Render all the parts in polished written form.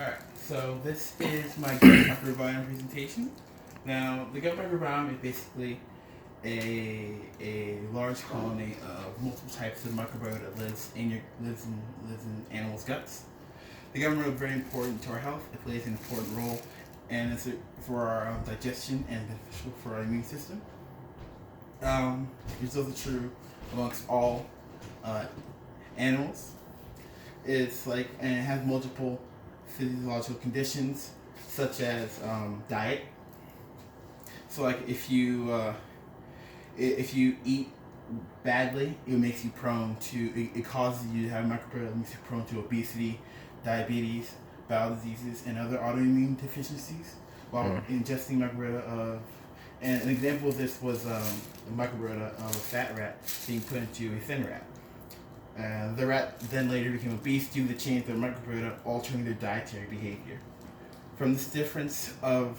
Alright, so this is my gut microbiome presentation. Now, the gut microbiome is basically a large colony of multiple types of microbiota that lives in animals' guts. The gut microbiome is very important to our health. It plays an important role, and it's for our digestion and beneficial for our immune system. It's also true amongst all animals. And it has multiple physiological conditions such as diet. So like if you eat badly, it makes you prone to it causes you to have microbiota that makes you prone to obesity, diabetes, bowel diseases, and other autoimmune deficiencies while ingesting microbiota and an example of this was the microbiota of a fat rat being put into a thin rat. The rat then later became obese due to the change of their microbiota altering their dietary behavior. From this difference of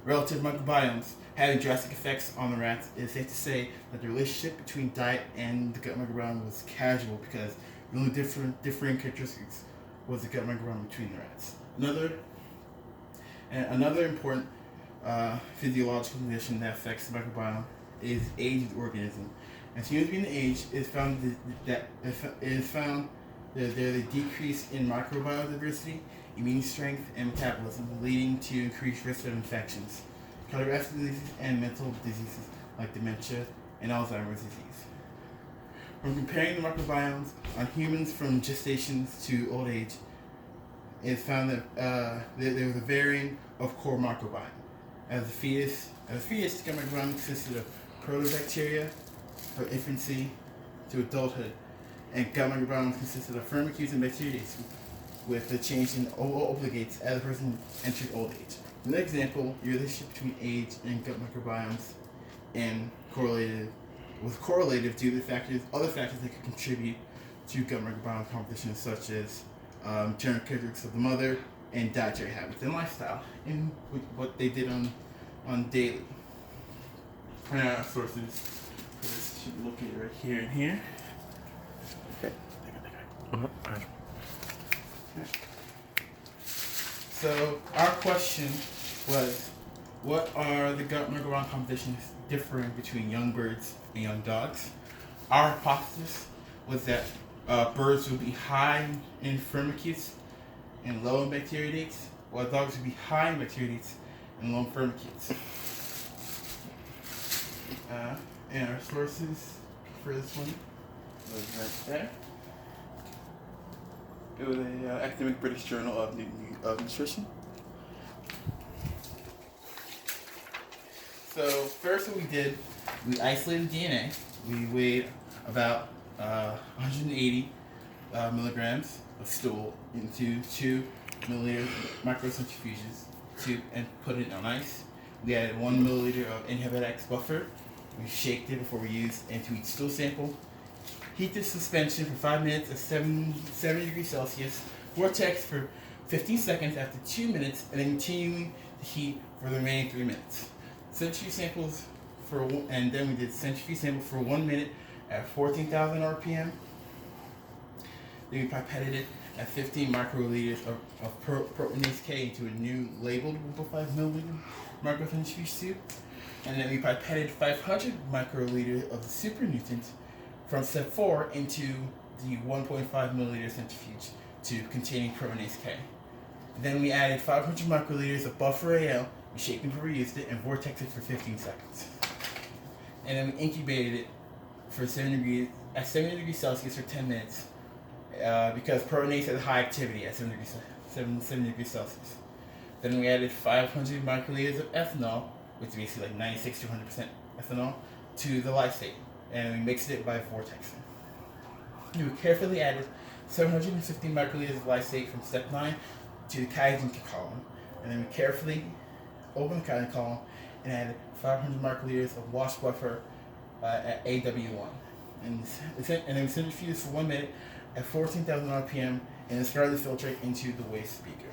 relative microbiomes having drastic effects on the rats, it is safe to say that the relationship between diet and the gut microbiome was casual because the only differing characteristics was the gut microbiome between the rats. Another important physiological condition that affects the microbiome is age of the organism. As humans begin to age, it is found that there's a decrease in microbiome diversity, immune strength, and metabolism, leading to increased risk of infections, cardiovascular diseases, and mental diseases like dementia and Alzheimer's disease. From comparing the microbiomes on humans from gestation to old age, it is found that there was a varying of core microbiome. As a fetus, the gut microbiome consisted of protobacteria from infancy to adulthood, and gut microbiome consisted of firmicutes and bacteriaceae, with the change in obligates as a person entered old age. In the example, your relationship between age and gut microbiomes was correlative due to other factors that could contribute to gut microbiome composition, such as general characteristics of the mother and dietary habits and lifestyle, and what they did on daily. Sources for this should be located right here and here. Okay. So our question was, what are the gut microbiome compositions differing between young birds and young dogs? Our hypothesis was that birds would be high in firmicutes and low in bacteriadates, while dogs would be high in bacteriadates and low in firmicutes. And our sources for this one was right there. It was an academic British Journal of Nutrition. So first what we did, we isolated DNA. We weighed about 180 milligrams of stool into 2 milliliter microcentrifuges and put it on ice. We added 1 milliliter of N-Hepatitis buffer. We shaked it before we used into each stool sample. Heat this suspension for 5 minutes at 70 degrees Celsius. Vortex for 15 seconds after 2 minutes, and then continuing to heat for the remaining 3 minutes. And then we did centrifuge sample for 1 minute at 14,000 RPM. Then we pipetted it at 15 microliters of proteinase K into a new labeled 1.5 milliliter microcentrifuge tube. And then we pipetted 500 microliters of the supernutrient from step 4 into the 1.5 milliliter centrifuge tube containing proteinase K. Then we added 500 microliters of buffer AL, we shaked it before we used it, and vortexed it for 15 seconds. And then we incubated it for at 70 degrees Celsius for 10 minutes because proteinase has high activity at 70 degrees Celsius. Then we added 500 microliters of ethanol, which is basically like 96 to 100% ethanol, to the lysate, and we mixed it by vortexing. We carefully added 750 microliters of lysate from step 9 to the Kaizen column, and then we carefully opened the Kaizen column and added 500 microliters of wash buffer at AW1. And then we centrifused for 1 minute at 14,000 RPM and then started the filtrate into the waste beaker.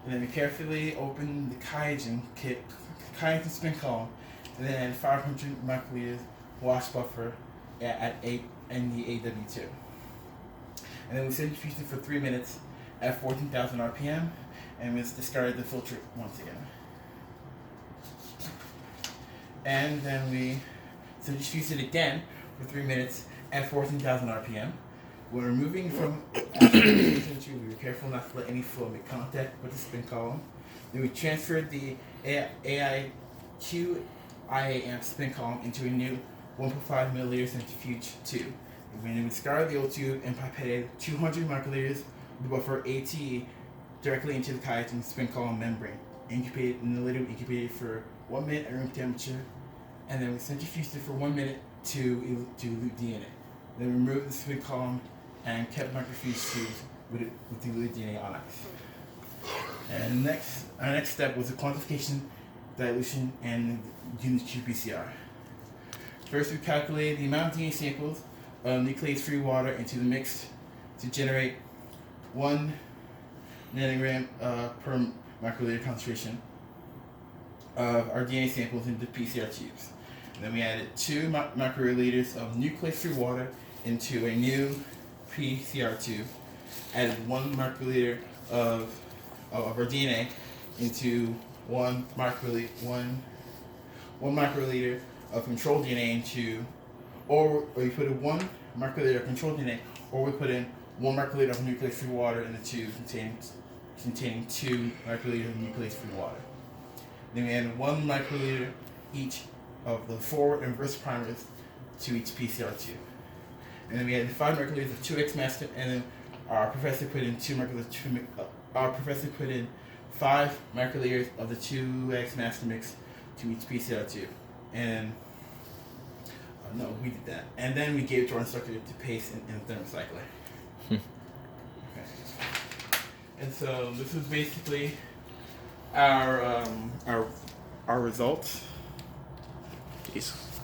And then we carefully opened the Kaizen spin column, and then added 500 microliters wash buffer at 8 and the AW2. And then we centrifused it for 3 minutes at 14,000 RPM, and we discarded the filter once again. And then we centrifuged it again for 3 minutes at 14,000 RPM. When removing from we were careful not to let any flow make contact with the spin column. Then we transferred the AIQ IA spin column into a new 1.5 milliliter centrifuge tube. When we discarded the old tube and pipetted 200 microliters of the buffer ATE directly into the chitin spin column membrane. Incubated in the liquid, incubated for 1 minute at room temperature, and then we centrifuged it for 1 minute to elute DNA. Then we removed the spin column and kept microfuge tubes with the elute DNA on ice. And our next step was the quantification, dilution, and unit qPCR. First, we calculated the amount of DNA samples of nuclease-free water into the mix to generate 1 nanogram per microliter concentration of our DNA samples into PCR tubes. And then we added 2 microliters of nuclease-free water into a new PCR tube, added 1 microliter of our DNA into 1 microliter of controlled DNA into, or we put in 1 microliter of controlled DNA, or we put in 1 microliter of nuclease-free water in the tube containing 2 microliters of nuclease-free water. Then we added 1 microliter each of the forward and reverse primers to each PCR tube. And then we added 5 microliters of 2X master, and then our professor put in 5 microliters of the 2X master mix to each PCR tube. And no, we did that. And then we gave it to our instructor to paste in the thermocycler. Okay. And so this was basically our results. Jesus.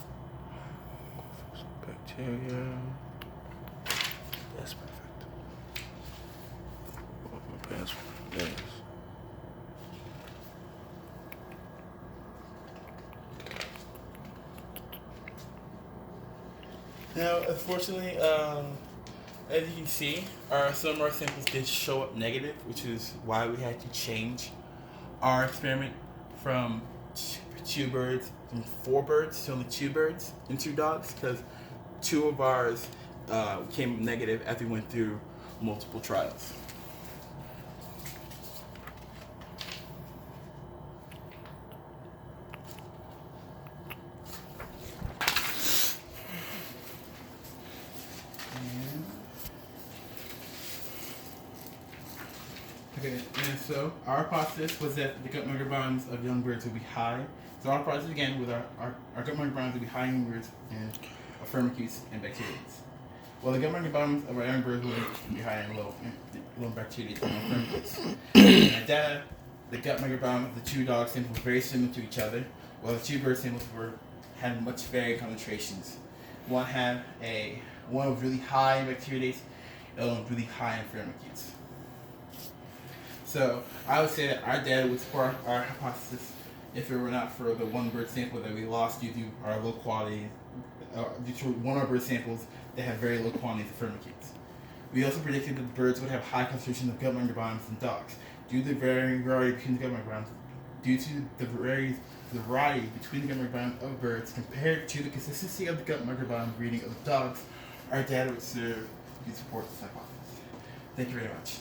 Bacteria. That's perfect. Oh, my password. There it is. Now, unfortunately, as you can see, some of our samples did show up negative, which is why we had to change our experiment from 4 birds to only 2 birds and 2 dogs, because 2 of ours came negative as we went through multiple trials. Okay, and so our hypothesis was that the gut microbiomes of young birds would be high. So our hypothesis again with our gut microbiomes would be high in birds and firmicutes and bacteria. Well, the gut microbiomes of our young birds would be high in low bacteria and low firmicutes. In our data, the gut microbiome of the 2 dog samples were very similar to each other, while the 2 bird samples had much varied concentrations. One was really high in bacteria, the other one really high in firmicutes. So I would say that our data would support our hypothesis if it were not for the 1 bird sample that we lost due to our low quality, due to 1 of our bird samples that had very low quantities of firmicutes. We also predicted that the birds would have high concentrations of gut microbiomes than dogs, due to the variety between the gut microbiomes, due to the variety between the gut microbiomes of birds compared to the consistency of the gut microbiome reading of dogs. Our data would serve to support this hypothesis. Thank you very much.